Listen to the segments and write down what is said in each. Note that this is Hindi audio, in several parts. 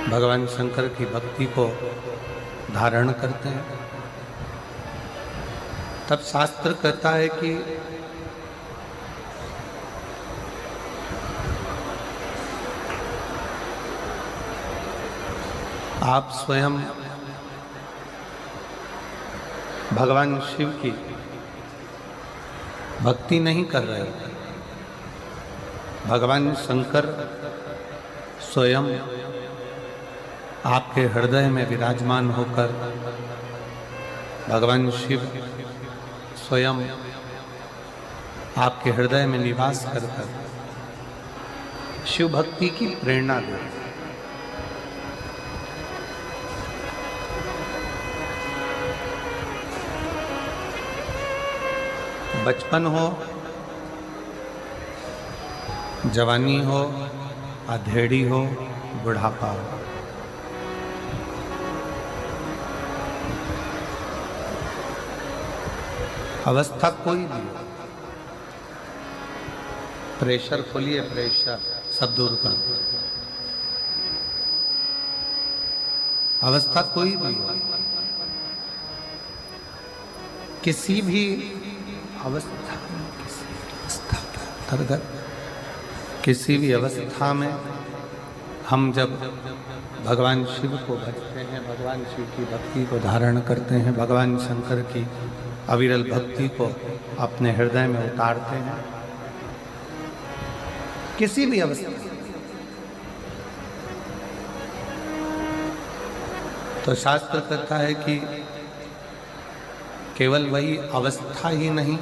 भगवान शंकर की भक्ति को धारण करते हैं, तब शास्त्र कहता है कि आप स्वयं भगवान शिव की भक्ति नहीं कर रहे हो। भगवान शंकर स्वयं आपके हृदय में विराजमान होकर, भगवान शिव स्वयं आपके हृदय में निवास कर शिव भक्ति की प्रेरणा दे। बचपन हो, जवानी हो, अधेड़ी हो, बुढ़ापा हो, अवस्था कोई भी हो, प्रेशर खोलिए, प्रेशर सब दूर कर। अवस्था कोई भी हो, किसी भी अवस्था में, किसी अवस्था के अंतर्गत, किसी भी अवस्था में हम जब भगवान शिव को भजते हैं, भगवान शिव की भक्ति को धारण करते हैं, भगवान शंकर की अविरल भक्ति को अपने हृदय में उतारते हैं, किसी भी अवस्था, तो शास्त्र कहता है कि केवल वही अवस्था ही नहीं,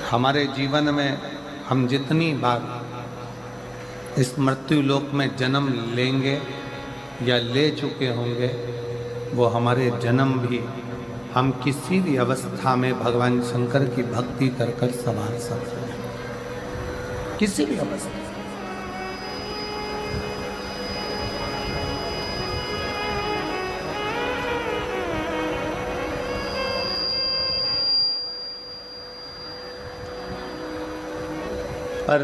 हमारे जीवन में हम जितनी बार इस मृत्यु लोक में जन्म लेंगे या ले चुके होंगे, वो हमारे जन्म भी हम किसी भी अवस्था में भगवान शंकर की भक्ति कर कर संभाल सकते हैं, किसी भी अवस्था। पर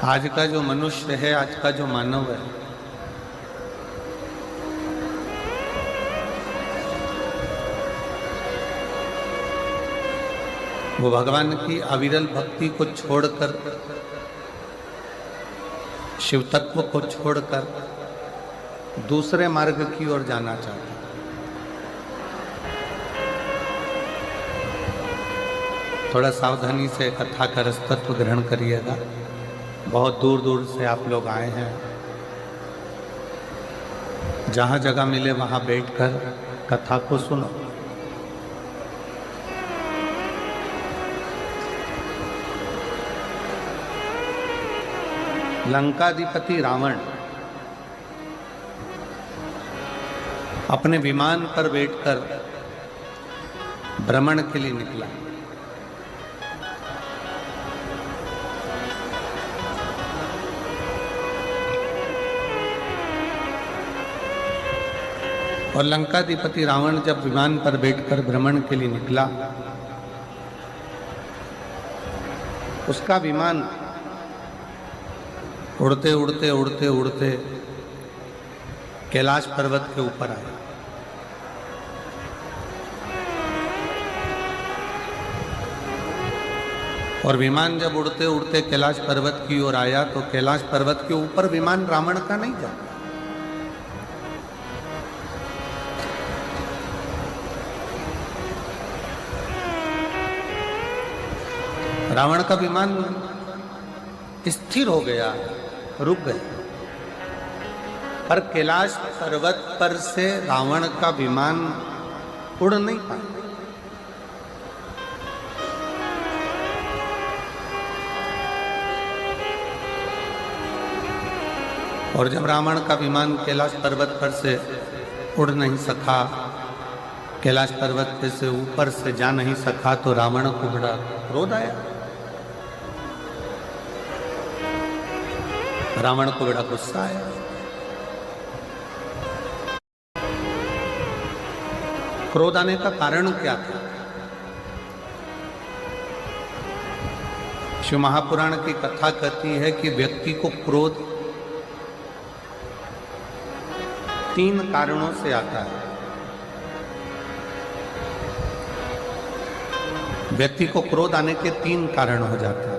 आज का जो मनुष्य है, आज का जो मानव है, वो भगवान की अविरल भक्ति को छोड़कर, शिव तत्व को छोड़कर दूसरे मार्ग की ओर जाना चाहता है। थोड़ा सावधानी से कथा का रसतत्व ग्रहण करिएगा। बहुत दूर दूर से आप लोग आए हैं, जहाँ जगह मिले वहाँ बैठकर कथा को सुनो। लंकाधिपति रावण अपने विमान पर बैठकर भ्रमण के लिए निकला। और लंकाधिपति रावण जब विमान पर बैठकर भ्रमण के लिए निकला, उसका विमान उड़ते उड़ते उड़ते उड़ते कैलाश पर्वत के ऊपर आया। और विमान जब उड़ते उड़ते कैलाश पर्वत की ओर आया, तो कैलाश पर्वत के ऊपर विमान रावण का नहीं जाता। रावण का विमान स्थिर हो गया, रुक गया, पर कैलाश पर्वत पर से रावण का विमान उड़ नहीं पाया। और जब रावण का विमान कैलाश पर्वत पर से उड़ नहीं सका, कैलाश पर्वत पे से ऊपर से जा नहीं सका, तो रावण को बड़ा क्रोध आया। रावण को बड़ा गुस्सा आया। क्रोध आने का कारण क्या था? शिव महापुराण की कथा कहती है कि व्यक्ति को क्रोध 3 कारणों से आता है। व्यक्ति को क्रोध आने के 3 कारण हो जाते हैं।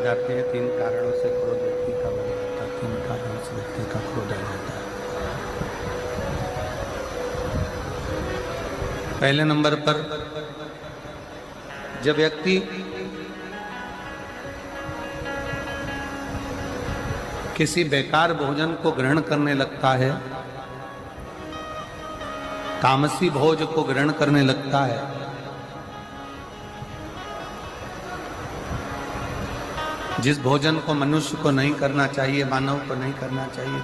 जाते हैं 3 कारणों से क्रोध व्यक्ति का बढ़ जाता है। 3 कारणों से व्यक्ति का क्रोध आ जाता है। पहले नंबर पर जब व्यक्ति किसी बेकार भोजन को ग्रहण करने लगता है, तामसी भोज को ग्रहण करने लगता है, जिस भोजन को मनुष्य को नहीं करना चाहिए, मानव को नहीं करना चाहिए,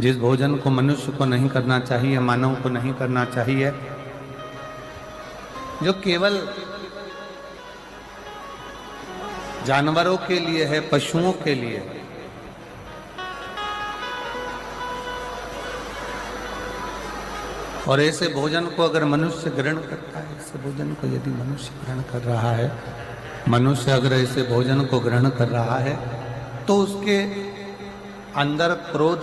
जिस भोजन को मनुष्य को नहीं करना चाहिए, मानव को नहीं करना चाहिए, जो केवल जानवरों के लिए है, पशुओं के लिए है, और ऐसे भोजन को अगर मनुष्य ग्रहण करता है, ऐसे भोजन को यदि मनुष्य ग्रहण कर रहा है, मनुष्य अगर ऐसे भोजन को ग्रहण कर रहा है तो उसके अंदर क्रोध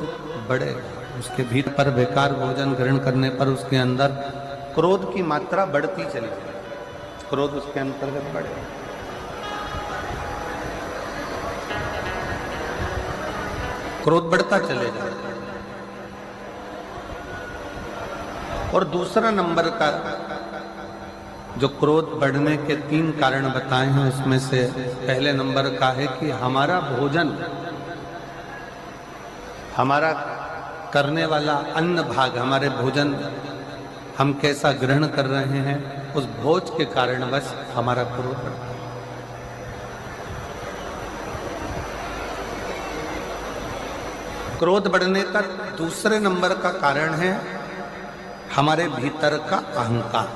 बढ़ेगा। उसके भीतर पर बेकार भोजन ग्रहण करने पर उसके अंदर क्रोध की मात्रा बढ़ती चली जाएगी, क्रोध उसके अंतर्गत बढ़ेगा। क्रोध बढ़ता चलेगा। और दूसरा नंबर का जो क्रोध बढ़ने के 3 कारण बताए हैं, उसमें से पहले नंबर का है कि हमारा भोजन, हमारा करने वाला अन्न भाग, हमारे भोजन हम कैसा ग्रहण कर रहे हैं, उस भोज के कारणवश हमारा क्रोध बढ़ता है। क्रोध बढ़ने का दूसरे नंबर का कारण है हमारे भीतर का अहंकार।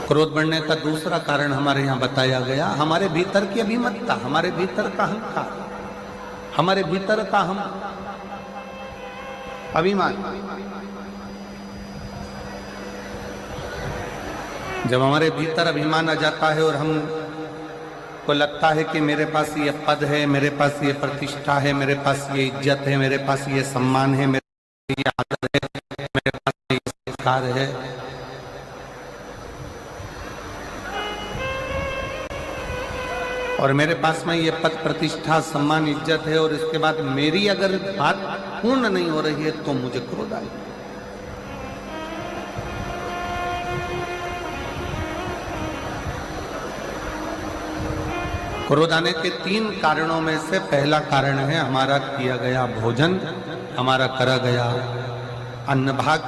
क्रोध बढ़ने का दूसरा कारण हमारे यहां बताया गया, हमारे भीतर की अभिमतता, हमारे भीतर का अहंकार, हमारे भीतर का हम अभिमान। जब हमारे भीतर अभिमान आ जाता है और हम को लगता है कि मेरे पास ये पद है, मेरे पास ये प्रतिष्ठा है, मेरे पास ये इज्जत है, मेरे पास ये सम्मान है, मेरे पास ये आदर है, मेरे पास ये संस्कार है, और मेरे पास में ये पद प्रतिष्ठा सम्मान इज्जत है, और इसके बाद मेरी अगर बात पूर्ण नहीं हो रही है तो मुझे क्रोध आएगा। क्रोध आने के 3 कारणों में से पहला कारण है हमारा किया गया भोजन, हमारा करा गया अन्न भाग।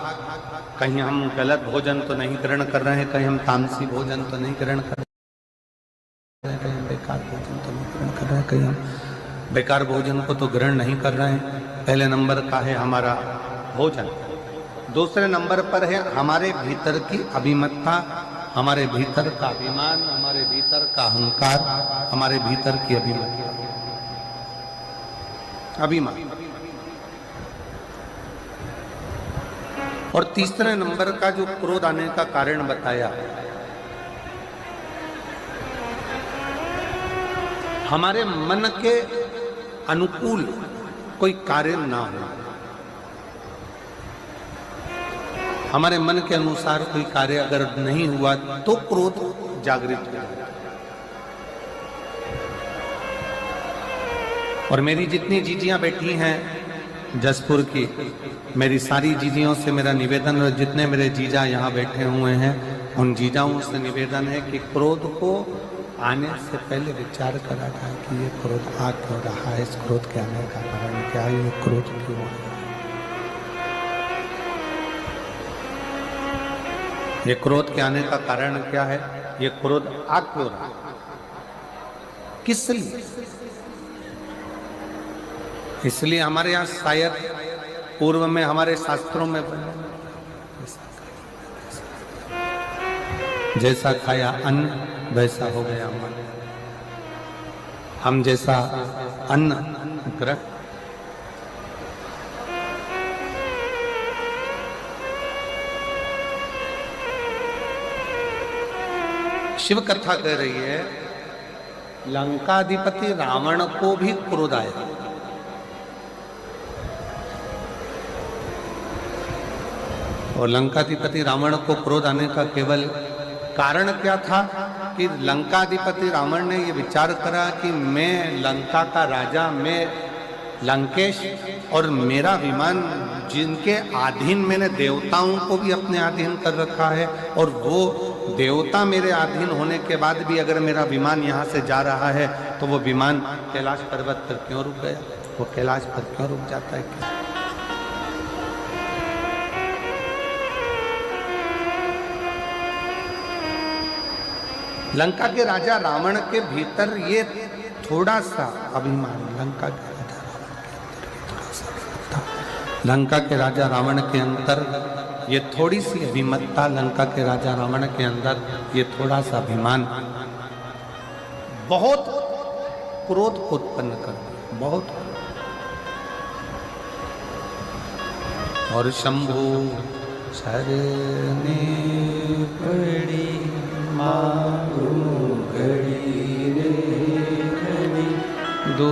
कहीं हम गलत भोजन तो नहीं ग्रहण कर रहे हैं, कहीं हम तामसी भोजन तो नहीं ग्रहण कर रहे हैं, कहीं हम बेकार भोजन तो नहीं ग्रहण कर रहे हैं, कहीं हम बेकार भोजन को तो ग्रहण नहीं कर रहे हैं। पहले नंबर का है हमारा भोजन। दूसरे नंबर पर है हमारे भीतर की अभिमतता, हमारे भीतर का अभिमान, हमारे भीतर का अहंकार, हमारे भीतर की अभिमान। और तीसरे नंबर का जो क्रोध आने का कारण बताया, हमारे मन के अनुकूल कोई कार्य ना हो, हमारे मन के अनुसार कोई कार्य अगर नहीं हुआ तो क्रोध जागृत हो जाता है। और मेरी जितनी जीजियां बैठी हैं जसपुर की, मेरी सारी जीजियों से मेरा निवेदन, और जितने मेरे जीजा यहाँ बैठे हुए हैं उन जीजाओं से निवेदन है कि क्रोध को आने से पहले विचार करा जाए कि ये क्रोध आ क्यों रहा है, इस क्रोध के आने का कारण क्या है, ये क्रोध क्यों आ रहा है, ये क्रोध के आने का कारण क्या है, ये क्रोध आ क्यों रहा है, किस लिए। इसलिए हमारे यहाँ शायद पूर्व में हमारे शास्त्रों में जैसा खाया अन्न वैसा हो गया मन। हम जैसा अन्न ग्रह शिव कथा कह रही है, लंकाधिपति रावण को भी क्रोध आया। और लंकाधिपति रावण को क्रोध आने का केवल कारण क्या था कि लंकाधिपति रावण ने ये विचार करा कि मैं लंका का राजा, मैं लंकेश, और मेरा विमान जिनके अधीन मैंने देवताओं को भी अपने अधीन कर रखा है, और वो देवता मेरे अधीन होने के बाद भी अगर मेरा विमान यहाँ से जा रहा है तो वो विमान कैलाश पर्वत पर क्यों रुक गया? वो कैलाश पर क्यों रुक जाता है? क्या लंका के राजा रावण के भीतर ये थोड़ा सा अभिमान, लंका के राजा रावण के अंदर ये थोड़ी सी अभिमत्ता, लंका के राजा रावण के अंदर ये थोड़ा सा अभिमान बहुत क्रोध को उत्पन्न कर दिया, बहुत। और शंभु शरणे पड़ी मारू घड़ी रे घड़ी, दो